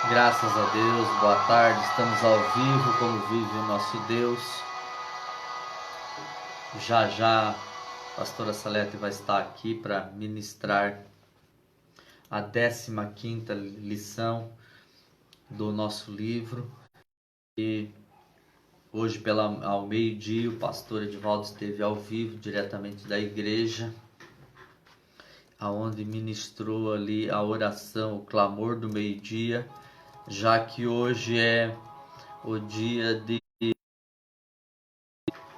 Graças a Deus, boa tarde, estamos ao vivo, como vive o nosso Deus. Já já a pastora Salete vai estar aqui para ministrar a 15ª lição do nosso livro. E hoje ao meio-dia o pastor Edivaldo esteve ao vivo, diretamente da igreja, aonde ministrou ali a oração, o clamor do meio-dia, já que hoje é o dia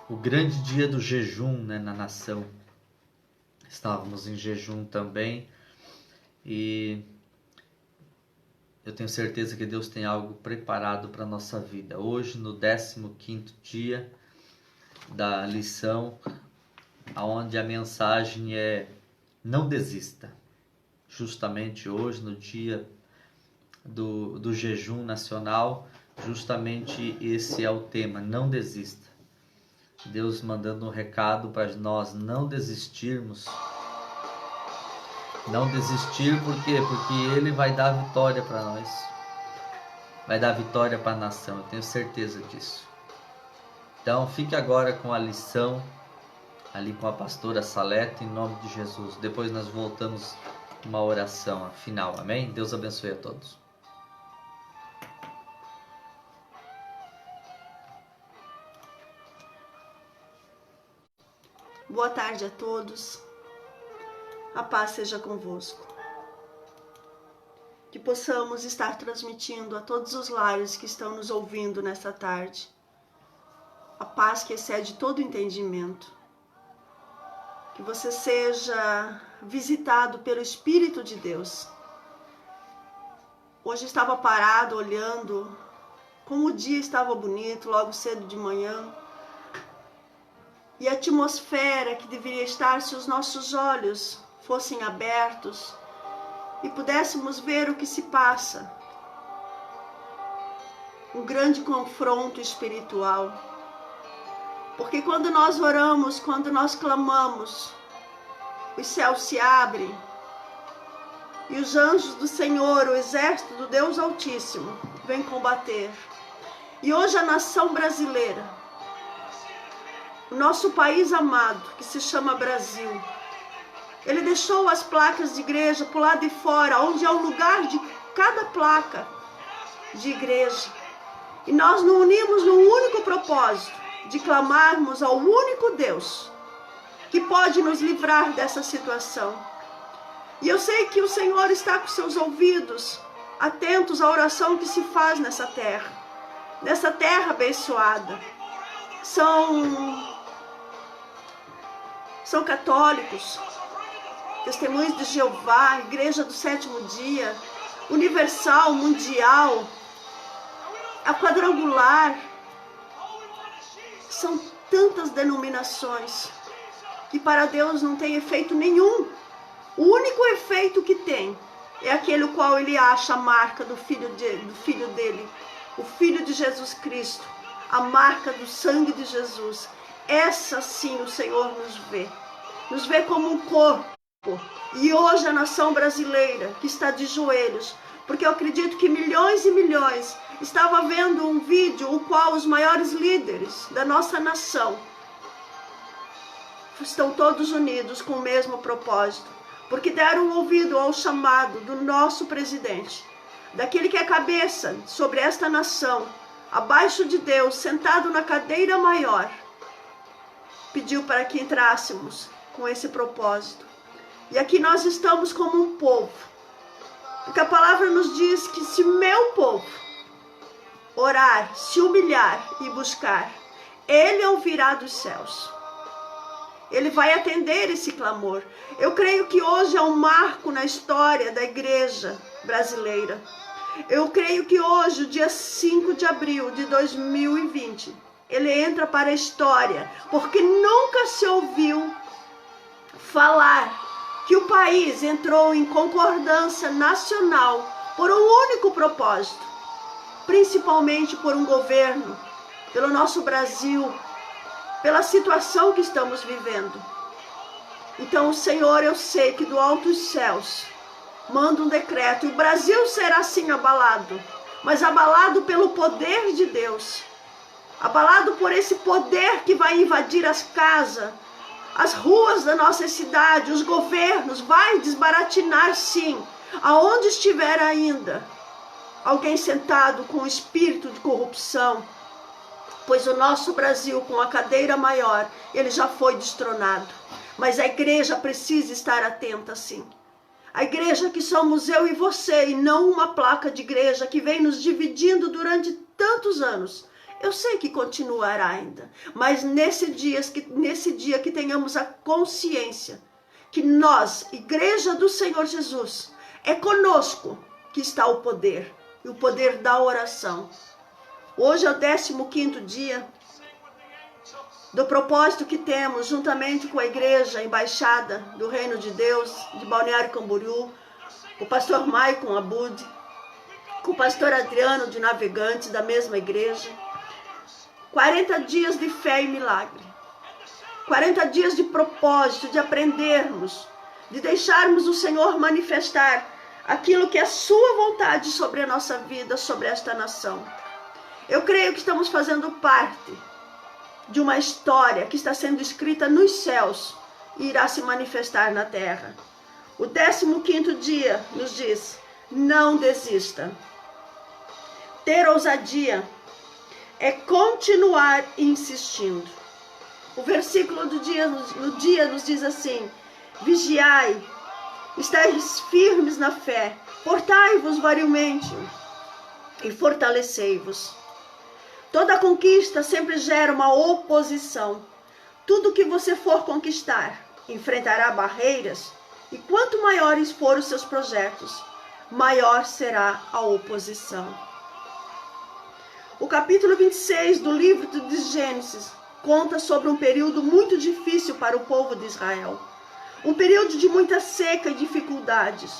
o grande dia do jejum, né, na nação. Estávamos em jejum também e eu tenho certeza que Deus tem algo preparado para a nossa vida. Hoje, no 15º dia da lição, onde a mensagem é: não desista. Justamente hoje, no dia do jejum nacional, justamente esse é o tema: não desista. Deus mandando um recado para nós não desistirmos. Não desistir por quê? Porque Ele vai dar vitória para nós. Vai dar vitória para a nação, eu tenho certeza disso. Então fique agora com a lição, ali com a pastora Salete, em nome de Jesus. Depois nós voltamos com uma oração final, amém? Deus abençoe a todos. Boa tarde a todos, a paz seja convosco. Que possamos estar transmitindo a todos os lares que estão nos ouvindo nesta tarde a paz que excede todo entendimento. Que você seja visitado pelo Espírito de Deus. Hoje estava parado olhando como o dia estava bonito, logo cedo de manhã. E a atmosfera que deveria estar se os nossos olhos fossem abertos e pudéssemos ver o que se passa. Um grande confronto espiritual. Porque quando nós oramos, quando nós clamamos, os céus se abrem e os anjos do Senhor, o exército do Deus Altíssimo, vem combater. E hoje a nação brasileira, o nosso país amado, que se chama Brasil, ele deixou as placas de igreja para o lado de fora, onde é o lugar de cada placa de igreja. E nós nos unimos num único propósito, de clamarmos ao único Deus, que pode nos livrar dessa situação. E eu sei que o Senhor está com seus ouvidos atentos à oração que se faz nessa terra abençoada. São católicos, Testemunhos de Jeová, Igreja do Sétimo Dia, Universal, Mundial, a Quadrangular. São tantas denominações que para Deus não tem efeito nenhum. O único efeito que tem é aquele o qual ele acha a marca do filho dele, o Filho de Jesus Cristo, a marca do sangue de Jesus. Essa sim o Senhor nos vê como um corpo. E hoje a nação brasileira que está de joelhos, porque eu acredito que milhões e milhões estava vendo um vídeo o qual os maiores líderes da nossa nação estão todos unidos com o mesmo propósito, porque deram ouvido ao chamado do nosso presidente, daquele que é cabeça sobre esta nação, abaixo de Deus, sentado na cadeira maior, pediu para que entrássemos com esse propósito. E aqui nós estamos como um povo, porque a palavra nos diz que se meu povo orar, se humilhar e buscar, Ele ouvirá dos céus. Ele vai atender esse clamor. Eu creio que hoje é um marco na história da igreja brasileira. Eu creio que hoje, o dia 5 de abril de 2020, ele entra para a história, porque nunca se ouviu falar que o país entrou em concordância nacional por um único propósito, principalmente por um governo, pelo nosso Brasil, pela situação que estamos vivendo. Então, Senhor, eu sei que do alto dos céus manda um decreto, e o Brasil será assim abalado, mas abalado pelo poder de Deus, abalado por esse poder que vai invadir as casas, as ruas da nossa cidade, os governos, vai desbaratinar sim, aonde estiver ainda alguém sentado com o espírito de corrupção, pois o nosso Brasil, com a cadeira maior, ele já foi destronado. Mas a igreja precisa estar atenta sim. A igreja que somos eu e você, e não uma placa de igreja que vem nos dividindo durante tantos anos. Eu sei que continuará ainda, mas nesse dia que tenhamos a consciência que nós, igreja do Senhor Jesus, é conosco que está o poder, e o poder da oração. Hoje é o 15º dia do propósito que temos, juntamente com a igreja, a embaixada do Reino de Deus, de Balneário Camboriú, com o pastor Maicon Abud, com o pastor Adriano de Navegantes, da mesma igreja. 40 dias de fé e milagre. 40 dias de propósito, de aprendermos, de deixarmos o Senhor manifestar aquilo que é sua vontade sobre a nossa vida, sobre esta nação. Eu creio que estamos fazendo parte de uma história que está sendo escrita nos céus e irá se manifestar na terra. O 15º dia nos diz: não desista. Ter ousadia é continuar insistindo. O versículo do dia nos diz assim: vigiai, estáis firmes na fé, portai-vos variamente e fortalecei-vos. Toda conquista sempre gera uma oposição. Tudo que você for conquistar enfrentará barreiras, e quanto maiores forem os seus projetos, maior será a oposição. O capítulo 26 do livro de Gênesis conta sobre um período muito difícil para o povo de Israel. Um período de muita seca e dificuldades.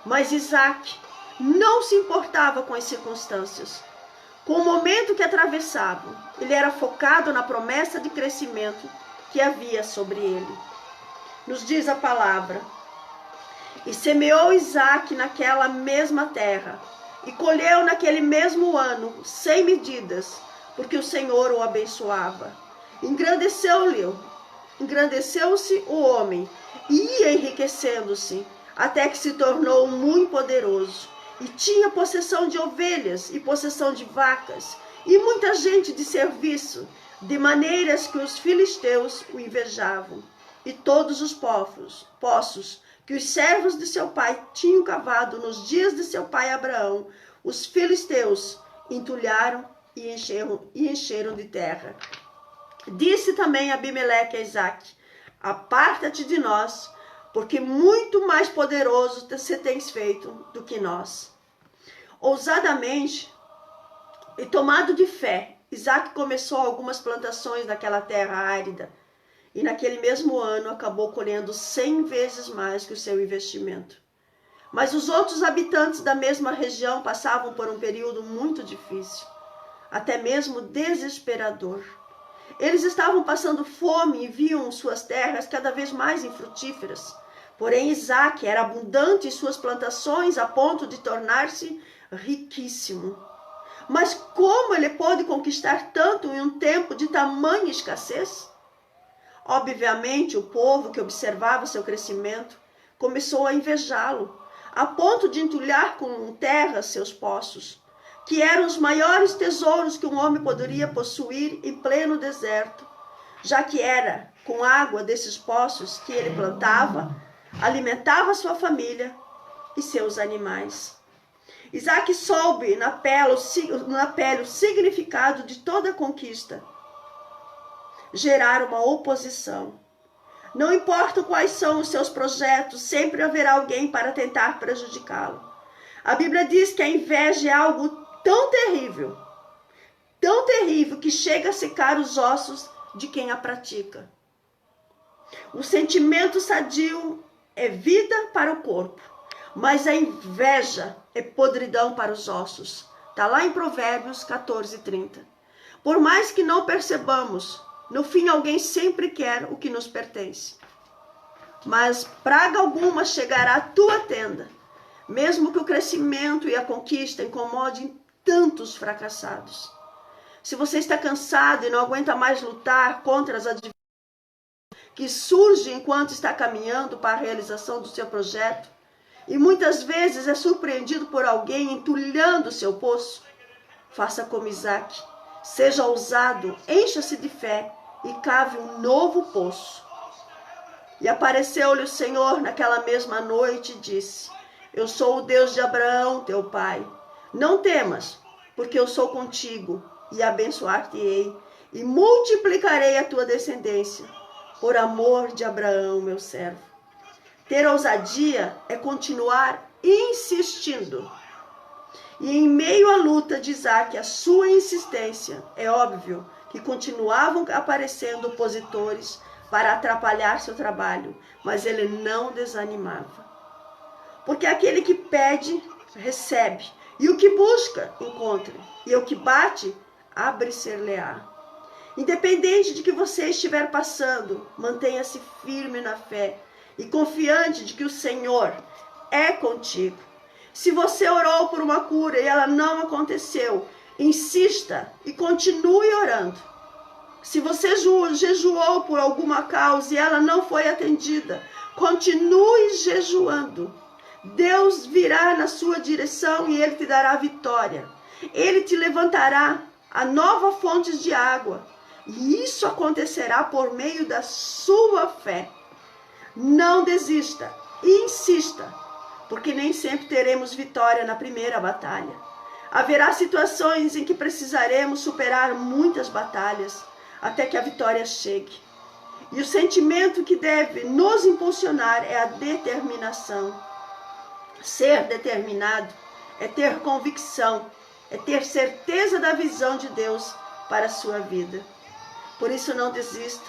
Mas Isaac não se importava com as circunstâncias. Com o momento que atravessavam, ele era focado na promessa de crescimento que havia sobre ele. Nos diz a palavra: e semeou Isaac naquela mesma terra, e colheu naquele mesmo ano, sem medidas, porque o Senhor o abençoava. Engrandeceu-se o homem, e ia enriquecendo-se, até que se tornou muito poderoso. E tinha possessão de ovelhas e possessão de vacas, e muita gente de serviço, de maneiras que os filisteus o invejavam. E todos os poços que os servos de seu pai tinham cavado nos dias de seu pai Abraão, os filisteus entulharam e encheram de terra. Disse também Abimeleque a Isaac: aparta-te de nós, porque muito mais poderoso você tens feito do que nós. Ousadamente e tomado de fé, Isaac começou algumas plantações naquela terra árida, e naquele mesmo ano acabou colhendo 100 vezes mais que o seu investimento. Mas os outros habitantes da mesma região passavam por um período muito difícil, até mesmo desesperador. Eles estavam passando fome e viam suas terras cada vez mais infrutíferas. Porém, Isaac era abundante em suas plantações a ponto de tornar-se riquíssimo. Mas como ele pôde conquistar tanto em um tempo de tamanha escassez? Obviamente, o povo que observava seu crescimento começou a invejá-lo, a ponto de entulhar com terra seus poços, que eram os maiores tesouros que um homem poderia possuir em pleno deserto, já que era com água desses poços que ele plantava, alimentava sua família e seus animais. Isaac soube na pele o significado de toda conquista: gerar uma oposição. Não importa quais são os seus projetos, sempre haverá alguém para tentar prejudicá-lo. A Bíblia diz que a inveja é algo tão terrível que chega a secar os ossos de quem a pratica. O sentimento sadio é vida para o corpo, mas a inveja é podridão para os ossos. Está lá em Provérbios 14:30. Por mais que não percebamos, no fim alguém sempre quer o que nos pertence. Mas praga alguma chegará à tua tenda, mesmo que o crescimento e a conquista incomodem tantos fracassados. Se você está cansado e não aguenta mais lutar contra as adversidades que surgem enquanto está caminhando para a realização do seu projeto, e muitas vezes é surpreendido por alguém entulhando o seu poço, faça como Isaac, seja ousado, encha-se de fé e cave um novo poço. E apareceu-lhe o Senhor naquela mesma noite e disse: eu sou o Deus de Abraão, teu pai. Não temas, porque eu sou contigo, e abençoar-te-ei, e multiplicarei a tua descendência, por amor de Abraão, meu servo. Ter ousadia é continuar insistindo. E em meio à luta de Isaac, a sua insistência, é óbvio que continuavam aparecendo opositores para atrapalhar seu trabalho, mas ele não desanimava. Porque aquele que pede, recebe, e o que busca, encontra, e o que bate, abre-se-lhe-á. Independente de que você estiver passando, mantenha-se firme na fé e confiante de que o Senhor é contigo. Se você orou por uma cura e ela não aconteceu, insista e continue orando. Se você jejuou por alguma causa e ela não foi atendida, continue jejuando. Deus virá na sua direção e Ele te dará vitória. Ele te levantará a nova fonte de água. E isso acontecerá por meio da sua fé. Não desista, insista, porque nem sempre teremos vitória na primeira batalha. Haverá situações em que precisaremos superar muitas batalhas até que a vitória chegue. E o sentimento que deve nos impulsionar é a determinação. Ser determinado é ter convicção, é ter certeza da visão de Deus para a sua vida. Por isso não desista.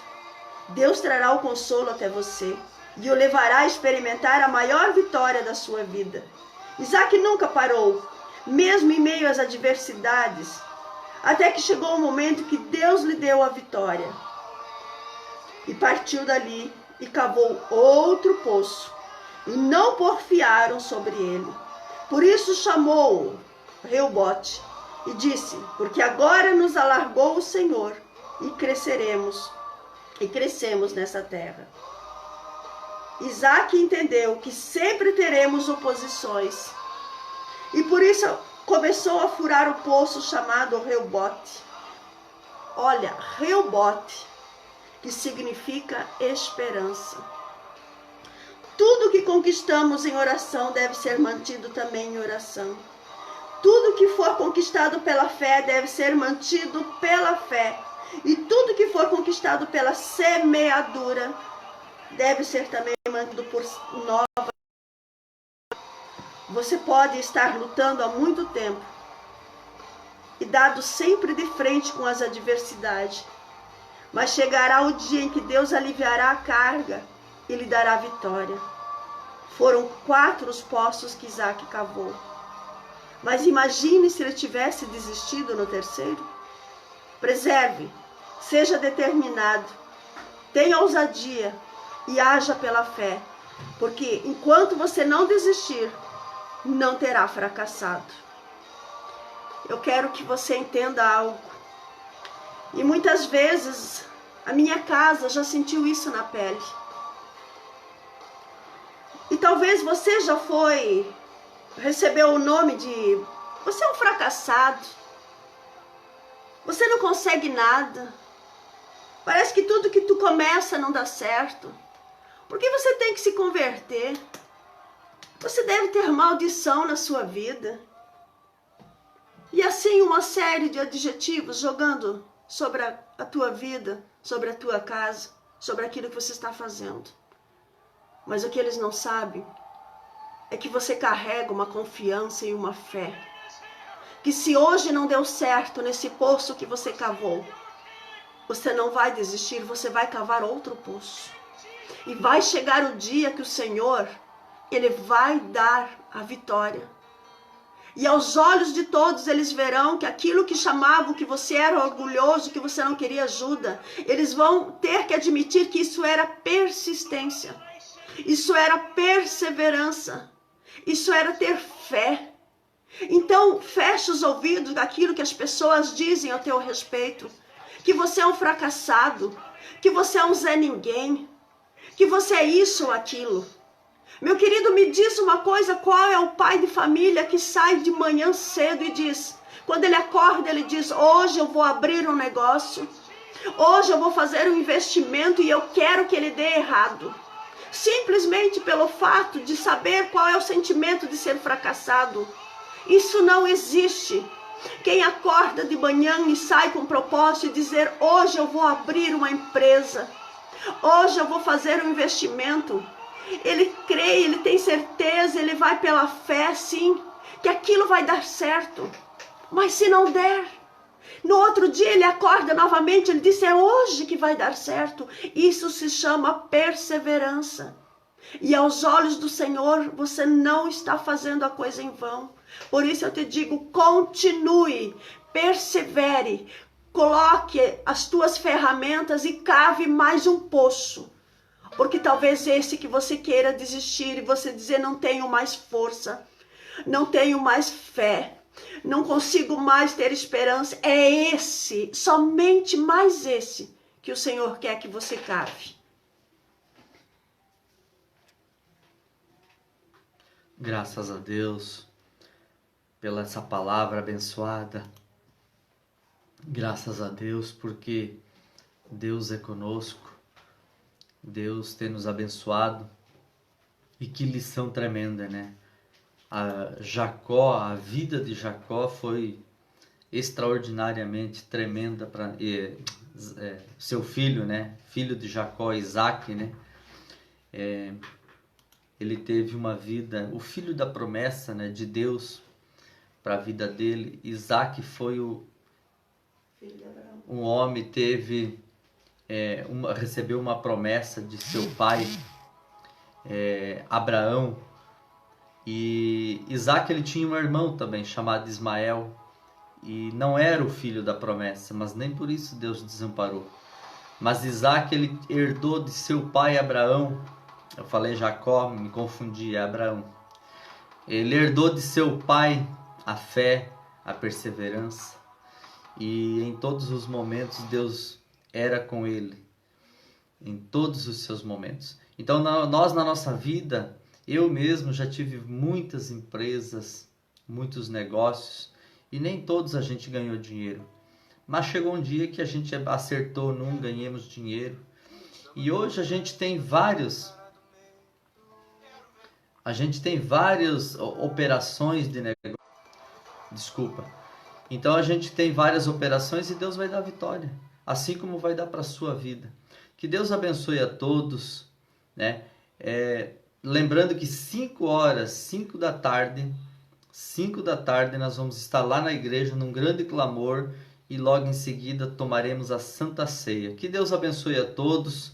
Deus trará o consolo até você e o levará a experimentar a maior vitória da sua vida. Isaac nunca parou, mesmo em meio às adversidades, até que chegou o momento que Deus lhe deu a vitória. E partiu dali e cavou outro poço, e não porfiaram sobre ele. Por isso chamou-o Reobote e disse: porque agora nos alargou o Senhor e crescemos nessa terra. Isaac entendeu que sempre teremos oposições e por isso começou a furar o poço chamado Reobote. Olha, Reobote, que significa esperança. Tudo que conquistamos em oração deve ser mantido também em oração. Tudo que for conquistado pela fé deve ser mantido pela fé. E tudo que for conquistado pela semeadura deve ser também mantido por nova. Você pode estar lutando há muito tempo e dado sempre de frente com as adversidades, mas chegará o dia em que Deus aliviará a carga e lhe dará vitória. Foram 4 os poços que Isaac cavou. Mas imagine se ele tivesse desistido no terceiro. Preserve, seja determinado, tenha ousadia e haja pela fé, porque enquanto você não desistir, não terá fracassado. Eu quero que você entenda algo. E muitas vezes a minha casa já sentiu isso na pele. E talvez você já recebeu o nome de: você é um fracassado. Você não consegue nada. Parece que tudo que tu começa não dá certo. Por que você tem que se converter? Você deve ter maldição na sua vida. E assim uma série de adjetivos jogando sobre a tua vida, sobre a tua casa, sobre aquilo que você está fazendo. Mas o que eles não sabem é que você carrega uma confiança e uma fé. Que se hoje não deu certo nesse poço que você cavou, você não vai desistir, você vai cavar outro poço. E vai chegar o dia que o Senhor, Ele vai dar a vitória. E aos olhos de todos eles verão que aquilo que chamavam que você era orgulhoso, que você não queria ajuda, eles vão ter que admitir que isso era persistência. Isso era perseverança. Isso era ter fé. Então, feche os ouvidos daquilo que as pessoas dizem a teu respeito. Que você é um fracassado, que você é um Zé Ninguém, que você é isso ou aquilo. Meu querido, me diz uma coisa, qual é o pai de família que sai de manhã cedo e diz, quando ele acorda, ele diz, hoje eu vou abrir um negócio, hoje eu vou fazer um investimento e eu quero que ele dê errado. Simplesmente pelo fato de saber qual é o sentimento de ser fracassado. Isso não existe. Quem acorda de manhã e sai com o propósito de dizer, hoje eu vou abrir uma empresa, hoje eu vou fazer um investimento. Ele crê, ele tem certeza, ele vai pela fé, sim, que aquilo vai dar certo. Mas se não der, no outro dia ele acorda novamente, ele diz, é hoje que vai dar certo. Isso se chama perseverança. E aos olhos do Senhor, você não está fazendo a coisa em vão. Por isso eu te digo, continue, persevere, coloque as tuas ferramentas e cave mais um poço. Porque talvez esse que você queira desistir e você dizer, não tenho mais força, não tenho mais fé, não consigo mais ter esperança. É esse, somente mais esse, que o Senhor quer que você cave. Graças a Deus pela essa palavra abençoada. Graças a Deus porque Deus é conosco. Deus tem nos abençoado. E que lição tremenda, né? A vida de Jacó foi extraordinariamente tremenda para seu filho, né? Filho de Jacó, Isaac, né? Ele teve uma vida, o filho da promessa, né, de Deus para a vida dele. Isaac foi um homem, recebeu uma promessa de seu pai, Abraão. E Isaac, ele tinha um irmão também chamado Ismael, e não era o filho da promessa, mas nem por isso Deus desamparou. Mas Isaac, ele herdou de seu pai Abraão. Eu falei Jacó, me confundi, é Abraão. Ele herdou de seu pai a fé, a perseverança, e em todos os momentos Deus era com ele, em todos os seus momentos. Então nós na nossa vida, eu mesmo já tive muitas empresas, muitos negócios, e nem todos a gente ganhou dinheiro. Mas chegou um dia que a gente acertou num, ganhamos dinheiro. E hoje a gente tem várias operações de negócio. Desculpa. Então a gente tem várias operações e Deus vai dar vitória, assim como vai dar para a sua vida. Que Deus abençoe a todos, né? Lembrando que 5 da tarde, nós vamos estar lá na igreja num grande clamor e logo em seguida tomaremos a Santa Ceia. Que Deus abençoe a todos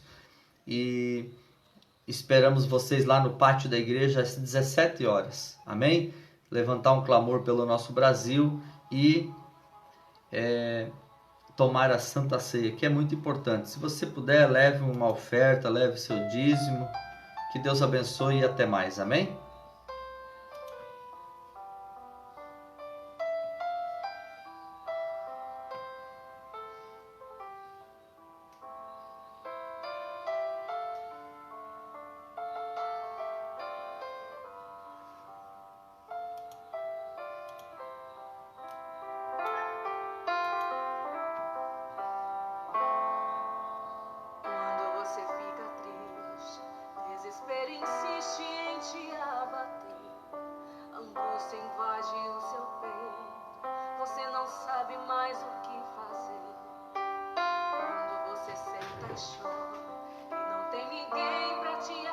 e esperamos vocês lá no pátio da igreja às 17 horas. Amém? Levantar um clamor pelo nosso Brasil e tomar a Santa Ceia, que é muito importante. Se você puder, leve uma oferta, leve seu dízimo. Que Deus abençoe e até mais. Amém? Insiste em te abater, a angústia invade o seu peito, você não sabe mais o que fazer. Quando você senta e chora e não tem ninguém pra te